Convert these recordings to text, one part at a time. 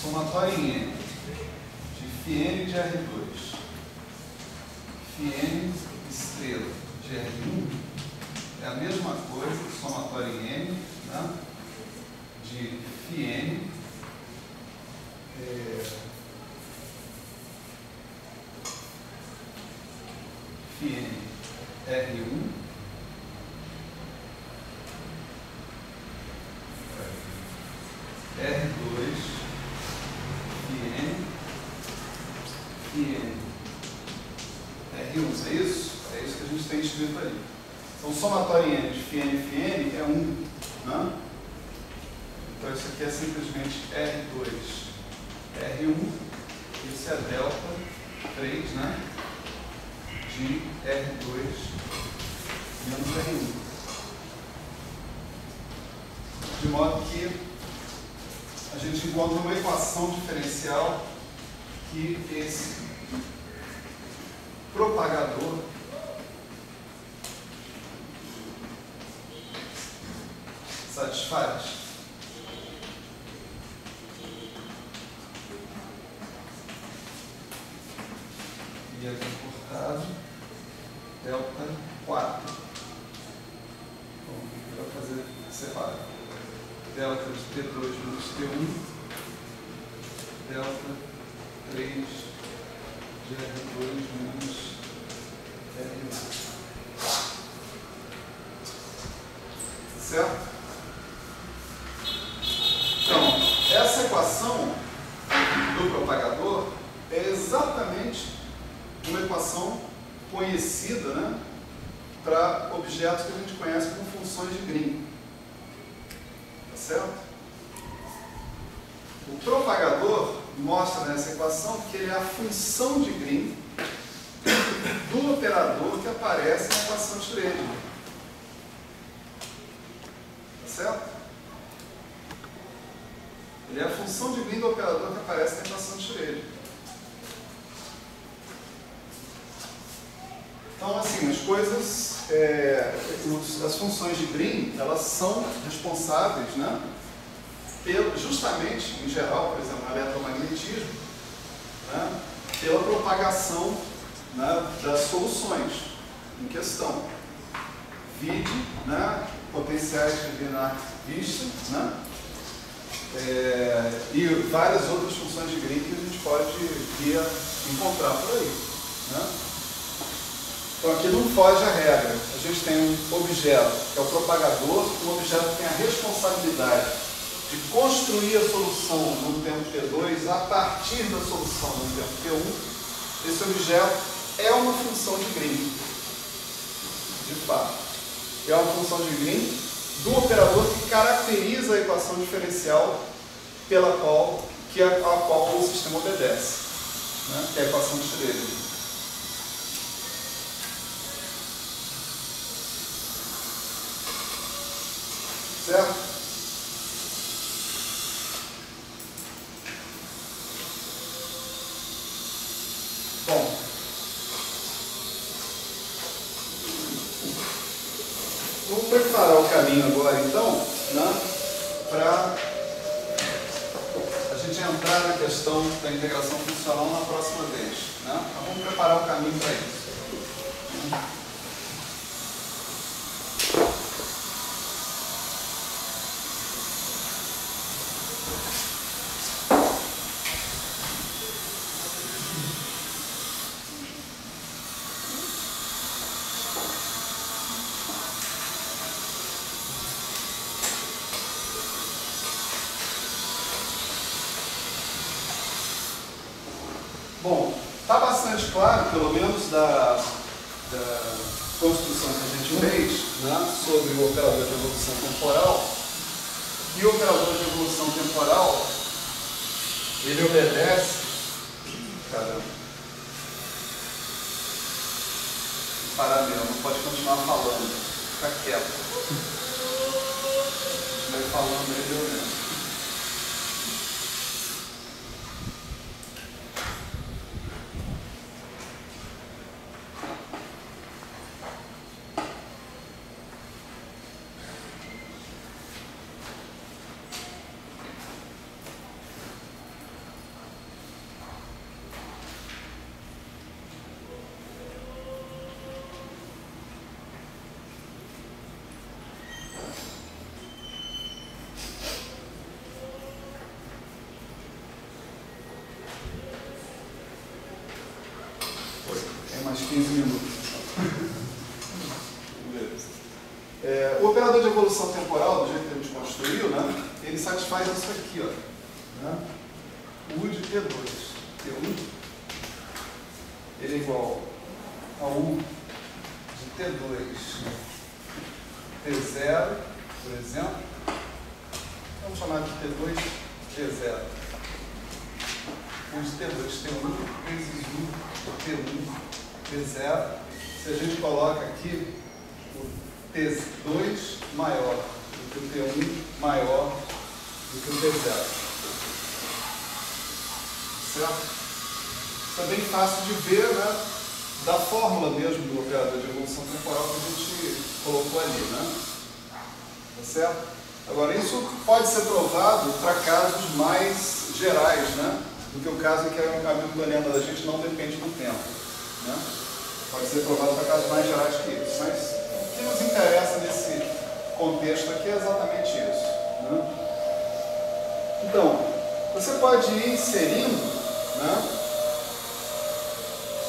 somatória em N de φn de R2, φn estrela de R1 é a mesma coisa que somatória em N, né, de φn φn R1 R2 φn R1, é isso? É isso que a gente tem escrito ali. Então, somatória em N de φn é 1, né? Então, isso aqui é simplesmente R2 R1, isso é delta 3, né? De R2 menos R1. De modo que a gente encontra uma equação diferencial que esse propagador satisfaz. E aqui cortado, delta 4. Então, o que vai fazer? Separa. Delta de T2 menos T1, delta 3 de R2 menos R1. Certo? Então, essa equação do propagador é exatamente uma equação conhecida, né, para objetos que a gente conhece como funções de Green. Tá certo? O propagador mostra nessa equação que ele é a função de Green do operador que aparece na equação de Schrödinger. Tá certo? Ele é a função de Green do operador que aparece na equação de Schrödinger. Então, assim, as coisas, as funções de Green, elas são responsáveis, né, justamente, em geral, por exemplo, no eletromagnetismo, né, pela propagação, né, das soluções em questão. Vide, né, potenciais de Lennart vista, né, e várias outras funções de Green que a gente pode vir a encontrar por aí, né? Então aqui não foge a regra. A gente tem um objeto, que é o propagador, um objeto que tem a responsabilidade de construir a solução no tempo T2 a partir da solução no tempo T1. Esse objeto é uma função de Green, de fato. É uma função de Green do operador que caracteriza a equação diferencial pela qual o sistema obedece, né? Que é a equação de Schrödinger. Certo? Bom, vamos preparar o caminho agora, então, né, para a gente entrar na questão da integração funcional na próxima vez, né? Então, vamos preparar o caminho para isso. Bom, está bastante claro, pelo menos da construção que a gente fez, né, sobre o operador de evolução temporal, que o operador de evolução temporal, ele obedece... Caramba. Parar mesmo, não pode continuar falando, fica quieto. Vai falando aí, eu mesmo. 15 minutos. O operador de evolução temporal, do jeito que a gente construiu, né, ele satisfaz isso aqui, ó, né? U de T2, T1, ele é igual a U de T2, T0, por exemplo. Vamos chamar de T2, T0. U de T2, T1, vezes U, T1, T0. Se a gente coloca aqui o T2 maior do que o T1 maior do que o T0. Certo? Isso é bem fácil de ver, né, da fórmula mesmo do operador de evolução temporal que a gente colocou ali, né? Tá certo? Agora, isso pode ser provado para casos mais gerais, né, do que o caso em que a hamiltoniana da gente não depende do tempo, né? Pode ser provado para casos mais gerais que isso, mas o que nos interessa nesse contexto aqui é exatamente isso, né? Então, você pode ir inserindo, né,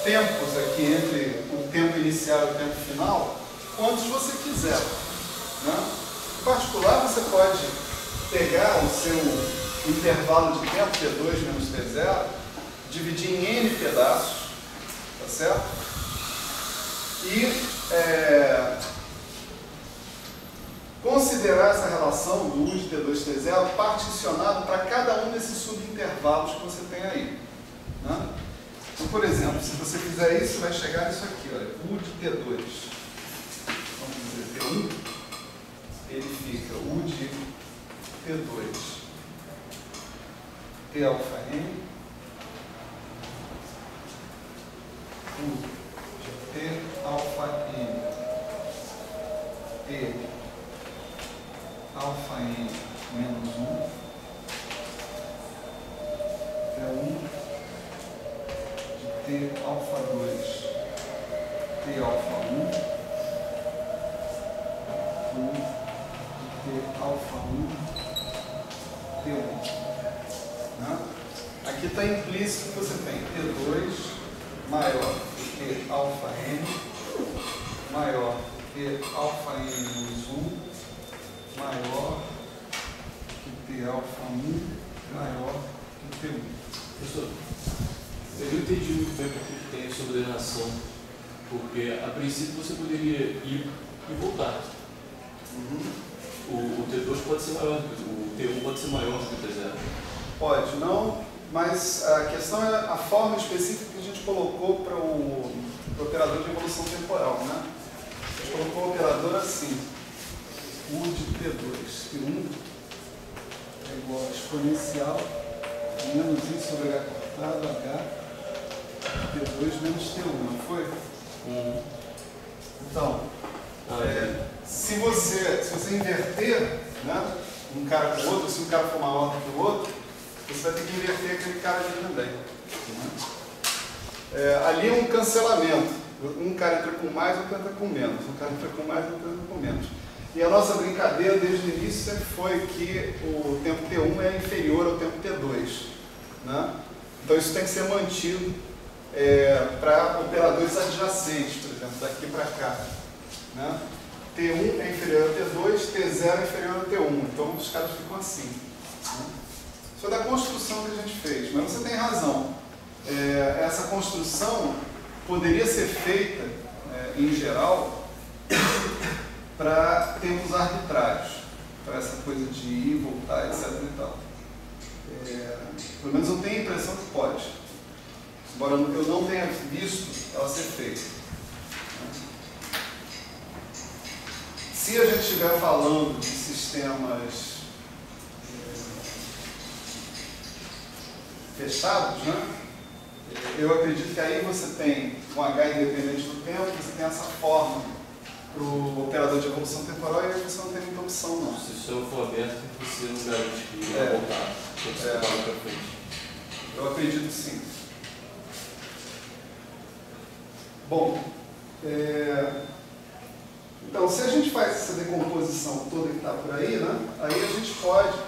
tempos aqui entre o tempo inicial e o tempo final, quantos você quiser, né? Em particular, você pode pegar o seu intervalo de tempo, T2 menos T0, dividir em N pedaços, tá certo? E considerar essa relação do U de T2 T0 particionado para cada um desses subintervalos que você tem aí, né? Então, por exemplo, se você fizer isso, vai chegar nisso aqui, olha, U de T2, vamos dizer T1, ele fica U de T2, T alfa N, U de T alfa N, T alfa N menos 1, T1, T alfa 2, T alfa 1, T alfa 1, T1. Né? Aqui está implícito que você tem T2 maior que T alfa N, maior que T alfa N menos 1, maior que T alfa 1, maior que T1. Professor, eu não entendi muito bem porque que tem essa ordenação, porque a princípio você poderia ir e voltar. O T2 pode ser maior, o T1 pode ser maior do que o T0. Pode, não, mas a questão é a forma específica que a gente colocou para o operador de evolução temporal, né? A gente colocou o operador assim, U de T2, T1 é igual a exponencial menos I sobre H cortado, H, T2 menos T1, não foi? Então, se você inverter, né, um cara com o outro, se um cara for maior do que o outro, você vai ter que inverter aquele cara ali também. Ali é um cancelamento. Um cara entra com mais, outro entra com menos. Um cara entra com mais, outro entra com menos. E a nossa brincadeira desde o início sempre foi que o tempo T1 é inferior ao tempo T2. Né? Então isso tem que ser mantido para operadores adjacentes, por exemplo, daqui para cá. Né? T1 é inferior a T2, T0 é inferior a T1. Então os caras ficam assim. Né? Isso é da construção que a gente fez, mas você tem razão. Essa construção poderia ser feita, em geral, para tempos arbitrários, para essa coisa de ir e voltar, etc. e tal. Pelo menos eu tenho a impressão que pode, embora eu não tenha visto ela ser feita. Se a gente estiver falando de sistemas fechados, né? Eu acredito que aí você tem um H independente do tempo, você tem essa forma para o operador de evolução temporal e aí você não tem muita opção, não. Se o céu for aberto, você não garante que vai voltar. Você vai para frente. Eu acredito que sim. Bom, então se a gente faz essa decomposição toda que está por aí, né, aí a gente pode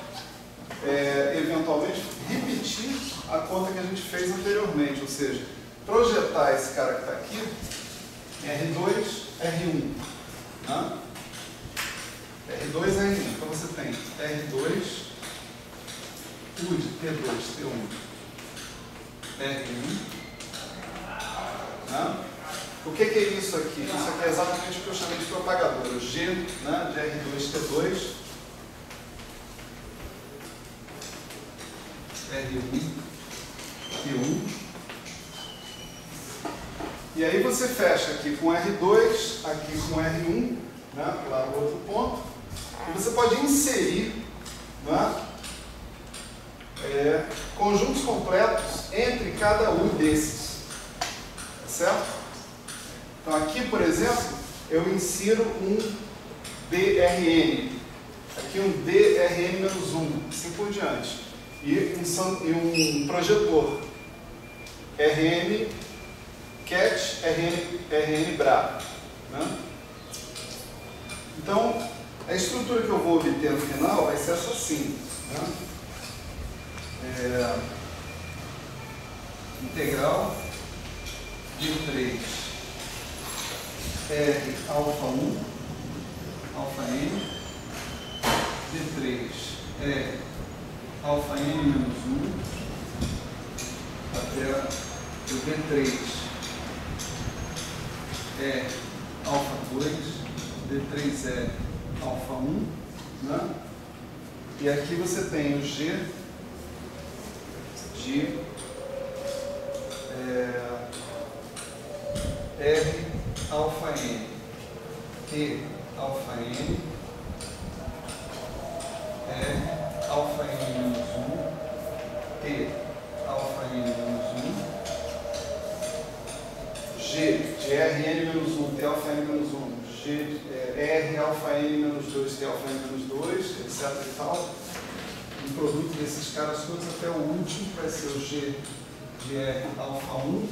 eventualmente repetir a conta que a gente fez anteriormente, ou seja, projetar esse cara que está aqui R2, R1. Né? R2, R1. Então você tem R2, U de T2, T1, R1. Né? O que é isso aqui? Isso aqui é exatamente o que eu chamei de propagador. O G, né, de R2, T2, R1, T1. E aí você fecha aqui com R2, aqui com R1, né, lá no outro ponto. E você pode inserir, né, conjuntos completos entre cada um desses. Tá certo? Então aqui, por exemplo, eu insiro um DRN. Aqui um DRN-1, assim por diante. E um projetor. RN Cat, RN Bra. Né? Então, a estrutura que eu vou obter no final vai ser essa assim. Né? Integral de 3 R alfa 1 alfa N de 3 R alfa N menos 1 até o D3 R alfa 2 D3 R alfa 1, né? E aqui você tem o G de R alfa N, T alfa N, R alfa N menos 1, T alfa N menos 1, G de RN menos 1, T alfa N menos 1, G de R alfa N menos 2, T alfa N menos 2, etc. e tal. Um produto desses caras todos até o último, que vai ser o G de R alfa 1,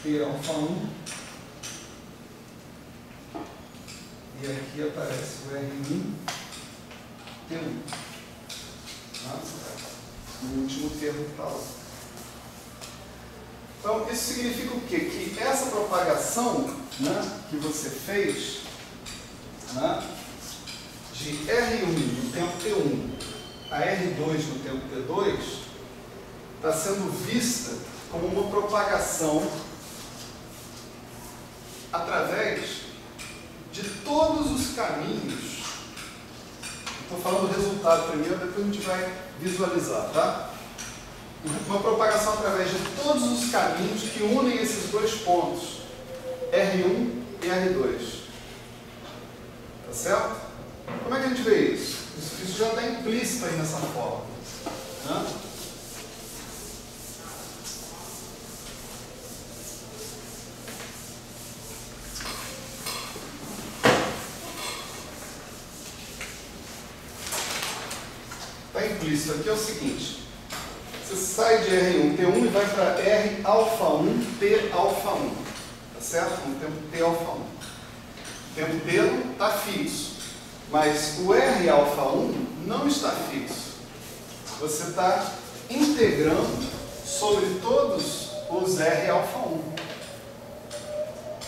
T alfa 1, e aqui aparece o R1, T1. No último termo que está lá. Então, isso significa o quê? Que essa propagação, né, que você fez, né, de R1 no tempo T1 a R2 no tempo T2, está sendo vista como uma propagação através de todos os caminhos. Estou falando do resultado primeiro, depois a gente vai visualizar, tá? Uma propagação através de todos os caminhos que unem esses dois pontos, R1 e R2. Tá certo? Como é que a gente vê isso? Isso já está implícito aí nessa forma. Né? Está implícito aqui é o seguinte. Você sai de R1, T1 e vai para R alfa 1, T alfa 1. Tá certo? No tempo T alfa 1. O tempo T está fixo. Mas o R alfa 1 não está fixo. Você está integrando sobre todos os R alfa 1.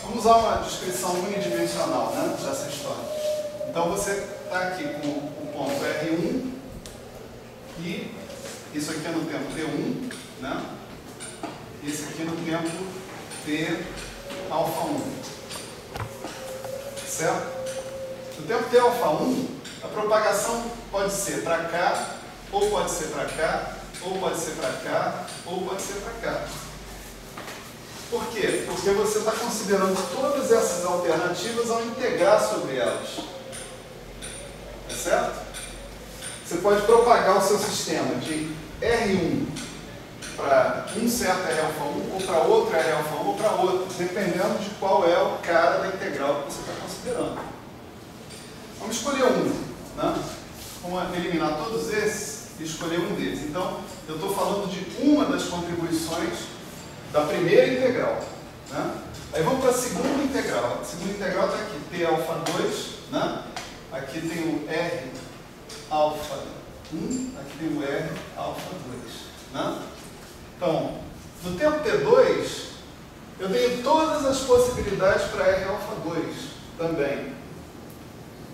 Vamos usar uma descrição unidimensional, né, dessa história. Então você está aqui com o ponto R1 e isso aqui é no tempo T1, né? Esse aqui no tempo T alfa 1. Certo? No tempo T alfa 1, a propagação pode ser para cá, ou pode ser para cá, ou pode ser para cá, ou pode ser para cá. Por quê? Porque você está considerando todas essas alternativas ao integrar sobre elas. É certo? Você pode propagar o seu sistema de R1 para um certo R alfa 1, ou para outro R alfa 1, ou para outro, dependendo de qual é o cara da integral que você está considerando. Vamos escolher um, né? Vamos eliminar todos esses e escolher um deles. Então, eu estou falando de uma das contribuições da primeira integral. Né? Aí vamos para a segunda integral. A segunda integral está aqui, T alfa 2, né? Aqui tem o R alfa 1, aqui tem o R alfa 2. Né? Então, no tempo T2, Eu tenho todas as possibilidades para R alfa 2 também.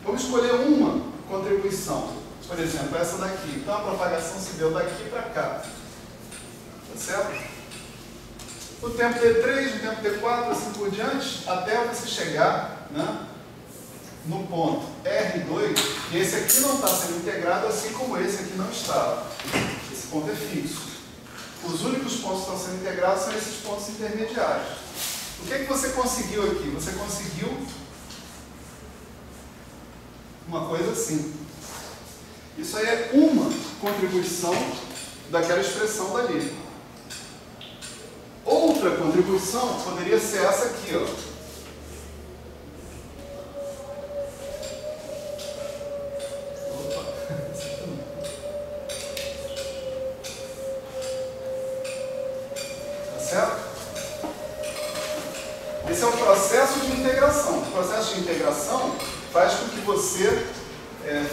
Vamos escolher uma contribuição. Por exemplo, essa daqui. Então a propagação se deu daqui para cá. Tá certo? O tempo T3, o tempo T4, assim por diante, até você chegar, né, no ponto R2, e esse aqui não está sendo integrado, assim como esse aqui não estava. Esse ponto é fixo. Os únicos pontos que estão sendo integrados são esses pontos intermediários. O que é que você conseguiu aqui? Você conseguiu uma coisa assim. Isso aí é uma contribuição daquela expressão dali. Outra contribuição poderia ser essa aqui, ó. Tá certo? Esse é um processo de integração. O processo de integração faz com que você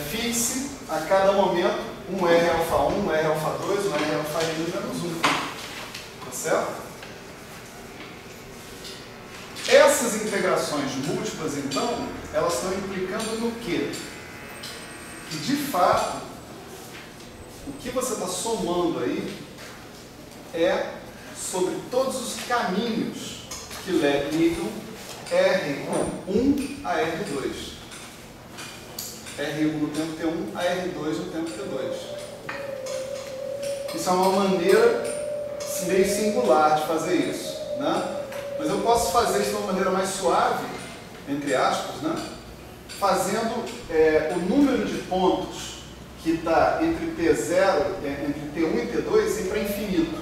fixe a cada momento um R alfa 1, um R alfa 2, um R alfa n menos 1. Tá certo? Essas integrações múltiplas, então, elas estão implicando no quê? Que, de fato, o que você está somando aí é sobre todos os caminhos que ligam R1 a R2. R1 no tempo T1 a R2 no tempo T2. Isso é uma maneira meio singular de fazer isso, né? Mas eu posso fazer isso de uma maneira mais suave, entre aspas, né? Fazendo o número de pontos que está entre T0, entre T1 e T2 ir para infinito,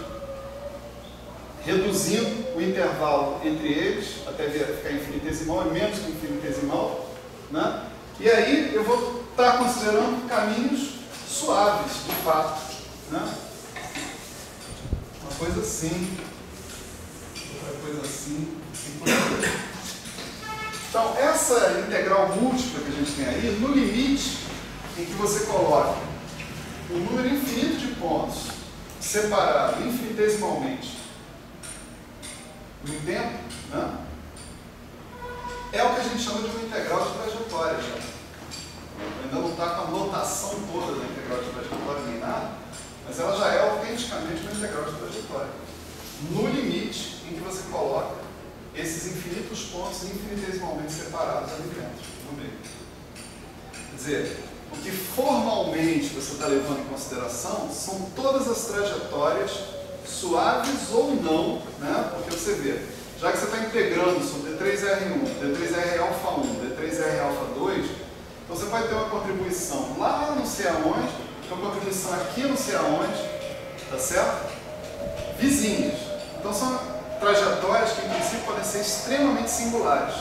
reduzindo o intervalo entre eles até ficar infinitesimal, é menos que infinitesimal, né? E aí eu vou estar considerando caminhos suaves, de fato, né? Uma coisa assim. Coisa assim, assim por aí. Então, essa integral múltipla que a gente tem aí, no limite em que você coloca um número infinito de pontos separado infinitesimalmente no tempo, né, é o que a gente chama de uma integral de trajetória já. Ainda não está com a notação toda da integral de trajetória nem nada, mas ela já é autenticamente uma integral de trajetória. No limite em que você coloca esses infinitos pontos infinitesimalmente separados ali dentro, no meio. Quer dizer, o que formalmente você está levando em consideração são todas as trajetórias, suaves ou não, né? Porque você vê, já que você está integrando sobre D3R1, D3R alfa 1, D3R alfa 2, então você vai ter uma contribuição lá não sei aonde, uma contribuição aqui não sei aonde, tá certo? Vizinhos. Então são trajetórias que em princípio podem ser extremamente singulares.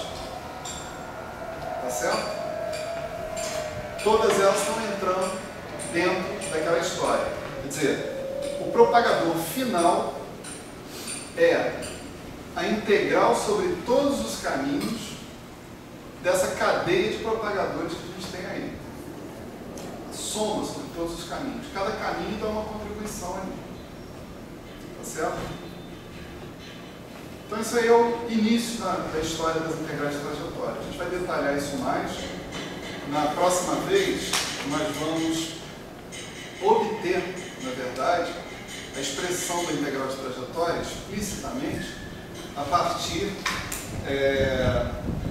Tá certo? Todas elas estão entrando dentro daquela história. Quer dizer, o propagador final é a integral sobre todos os caminhos dessa cadeia de propagadores que a gente tem aí. A soma sobre todos os caminhos. Cada caminho dá uma contribuição ali. Tá certo? Então isso aí é o início da história das integrais de trajetória. A gente vai detalhar isso mais. Na próxima vez, nós vamos obter, na verdade, a expressão da integral de trajetória explicitamente a partir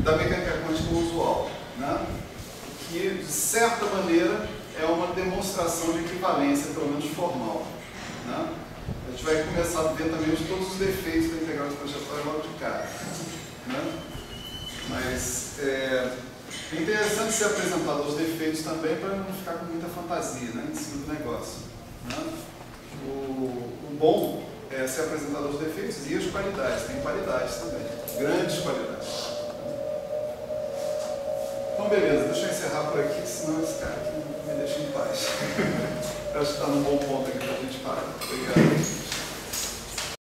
da mecânica quântica usual, né? Que, de certa maneira, é uma demonstração de equivalência, pelo menos formal, né? A gente vai começar a ver também todos os defeitos da integral de trajetória logo de cara, né? Mas é interessante ser apresentado os defeitos também para não ficar com muita fantasia, né, em cima do negócio, né? O bom é ser apresentado os defeitos e as qualidades. Tem qualidades também, grandes qualidades. Então beleza, deixa eu encerrar por aqui, senão esse cara aqui não me deixa em paz. Eu acho que está num bom ponto aqui para a gente parar. Obrigado.